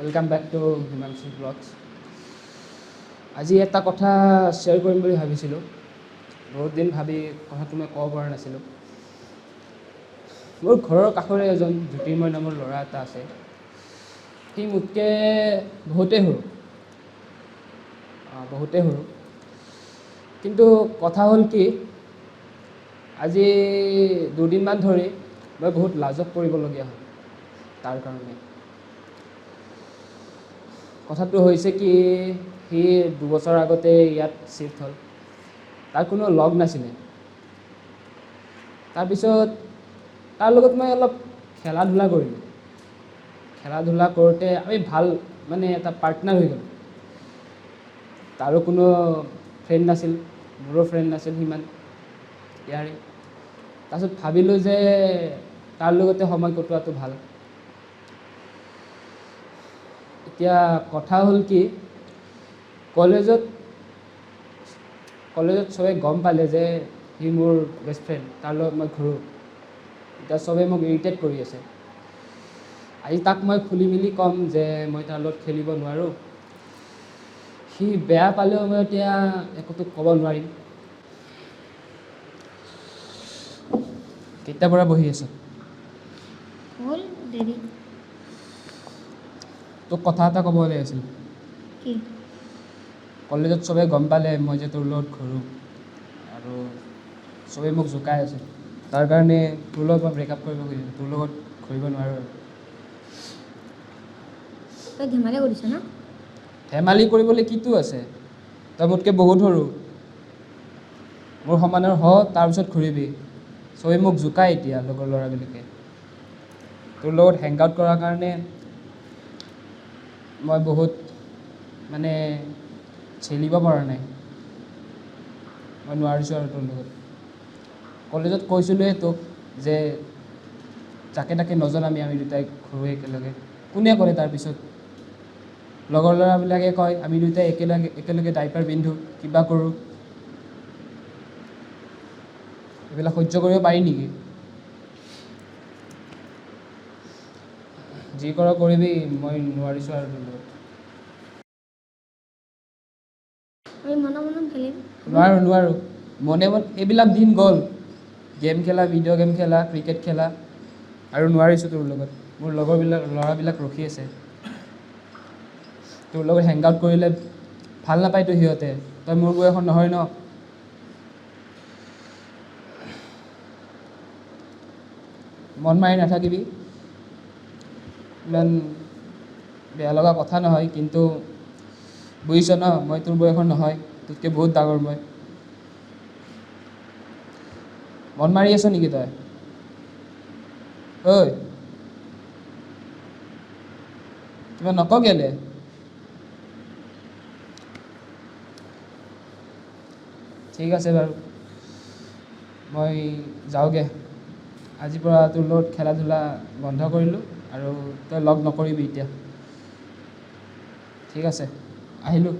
Welcome back to Himanshu Vlogs. আজি এটা কথা শ্বেয়াৰ কৰিম বুলি ভাবিছিলোঁ। বহুত দিন ভাবি কথাটো মই ক'ব পৰা নাছিলোঁ। মোৰ ঘৰৰ কাষৰে এজন জ্যোতিৰ্ময় নামৰ ল'ৰা এটা আছে। সি মোতকৈ বহুতেই সৰু। কিন্তু কথা হ'ল কি, আজি দুদিনমান ধৰি মই বহুত লাজত পৰিবলগীয়া হ'ল তাৰ কাৰণে। কথাটো হৈছে কি, সি 2 বছৰ আগতে ইয়াত শ্বিফ্ট হ'ল। তাৰ কোনো লগ নাছিলে। তাৰপিছত তাৰ লগত মই অলপ খেলা ধূলা কৰিলোঁ। খেলা ধূলা কৰোঁতে আমি ভাল এটা পাৰ্টনাৰ হৈ গ'লোঁ। তাৰো কোনো ফ্ৰেণ্ড নাছিল, মোৰো ফ্ৰেণ্ড নাছিল সিমান ইয়াৰে। তাৰপিছত ভাবিলোঁ যে তাৰ লগতে সময় কটোৱাটো ভাল। এতিয়া কথা হ'ল কি, কলেজত চবে গম পালে যে সি মোৰ বেষ্ট ফ্ৰেণ্ড, তাৰ লগত মই ঘূৰোঁ। এতিয়া চবে মোক ইৰিটেট কৰি আছে। আজি তাক মই খুলি মেলি ক'ম যে মই তাৰ লগত খেলিব নোৱাৰোঁ। সি বেয়া পালেও মই এতিয়া একোতো ক'ব নোৱাৰিম। কেতিয়াৰ পৰা বহি আছ? হ'ল দেৰি। তোক কথা এটা ক'ব লাগিছিল। কি? কলেজত চবে গম পালে মই যে তোৰ লগত ঘূৰোঁ, আৰু চবেই মোক জোকাই আছে। তাৰ কাৰণে তোৰ লগত মই ব্ৰেকআপ কৰিব খুজিছোঁ। তোৰ লগত ঘূৰিব নোৱাৰোঁ আৰু। তই ধেমালি কৰিছ ন? ধেমালি কৰিবলৈ কিটো আছে? তই মোতকৈ বহুত সৰু। মোৰ সমানৰ হ, তাৰপিছত ঘূৰিবি। চবেই মোক জোকায় এতিয়া, লগৰ ল'ৰাবিলাকে। তোৰ লগত হেং আউট কৰাৰ কাৰণে মই বহুত চেলিব পৰা নাই। মই নোৱাৰিছোঁ আৰু তোৰ লগত। কলেজত কৈছিলোঁৱে তোক যে যাকে তাকে নজনাবি, আমি দুটাই ঘূৰোঁ একেলগে। কোনে কৰে তাৰপিছত? লগৰ ল'ৰাবিলাকে কয় আমি দুটাই একেলগে ডাইপাৰ পিন্ধোঁ, কিবা কৰোঁ। এইবিলাক সহ্য কৰিব পাৰি নেকি? যি কৰ কৰিবি, মই নোৱাৰিছোঁ আৰু তোৰ লগত। আমি মনে খেলিম। নোৱাৰোঁ। মনে এইবিলাক দিন গ'ল। গেম খেলা, ভিডিঅ' গেম খেলা, ক্ৰিকেট খেলা, আৰু নোৱাৰিছোঁ তোৰ লগত। মোৰ ল'ৰাবিলাক ৰখি আছে। তোৰ লগত হেং আউট কৰিলে ভাল নাপায়তো সিহঁতে। তই মোৰ বয়সৰ নহয় ন। মন মাৰি নাথাকিবি। ইমান বেয়া লগা কথা নহয়, কিন্তু বুজিছ ন, মই তোৰ বয়সৰ নহয়। তোতকৈ বহুত ডাঙৰ মই। মন মাৰি আছ নেকি তই? ঐ, কিবা নক কেলে? ঠিক আছে বাৰু, মই যাওঁগৈ। আজিৰ পৰা তোৰ লগত খেলা ধূলা বন্ধ কৰিলোঁ, আৰু তই লগ নকৰিবি এতিয়া। ঠিক আছে, আহিলোঁ।